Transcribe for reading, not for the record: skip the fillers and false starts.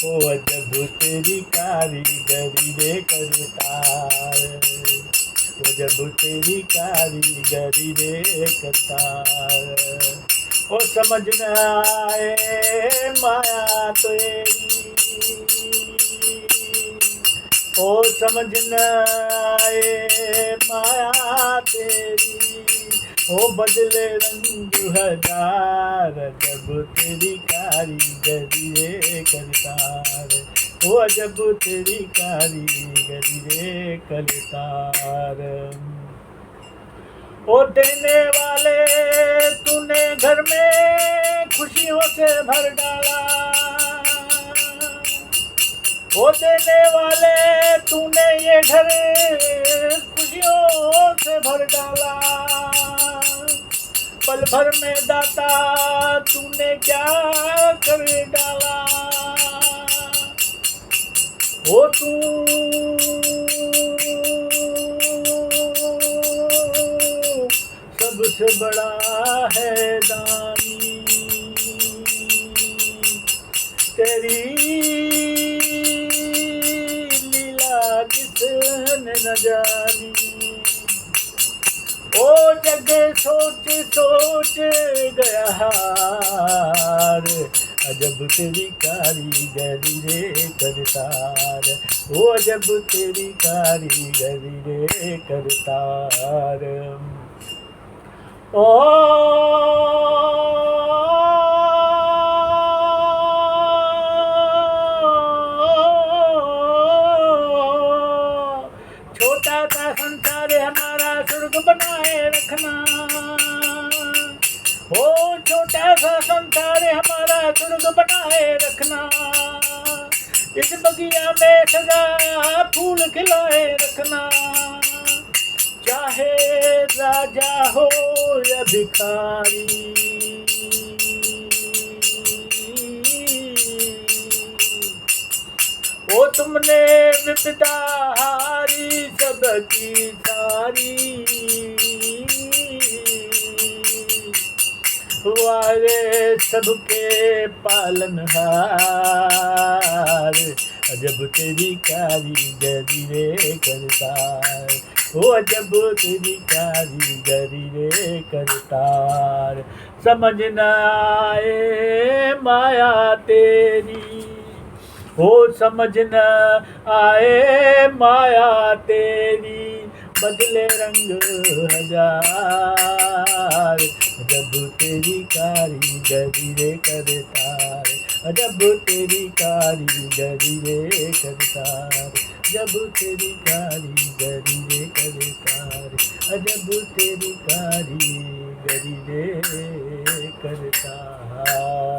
ओ अजब तेरी कारीगरी रे करतार, ओ जब तेरी कारीगरी रे करतार। ओ समझ न आए माया तेरी, ओ समझ न आए माया तेरी, ओ बदले रंग हजार जब तेरी कारीगरी रे करतार, ओ जब तेरी कारीगरी रे करतार। ओ देने वाले तूने घर में खुशियों से भर डाला, ओ देने वाले तूने ये घर खुशियों से भर डाला, पल भर में दाता तूने क्या कर डाला। ओ तू सबसे बड़ा है दानी, तेरी लीला किसने न जानी। ओ जग सोच सोच गया हार, अजब तेरी कारीगरी रे करतार, ओ अजब तेरी कारीगरी रे करतार। ओ छोटा सा संसार हमारा स्वर्ग बनाए रखना, ओ छोटा सा संसार हमारा स्वर्ग बनाए रखना, इस बगिया में सदा फूल खिलाए रखना, चाहे राजा हो या भिखारी, ओ तुमने विपदा हारी सबकी सारी, वारे सबके पालनहार, अजब तेरी कारीगरी रे करतार, ओ अजब तेरी कारीगरी रे करतार। समझ न आए माया तेरी, ओ समझ न आए माया तेरी, बदले रंग हजार जब तेरी कारीगरी रे करतार, जब तेरी कारीगरी रे करतार, जब तेरी कारीगरी रे करतार, जब तेरी कारीगरी रे करतार।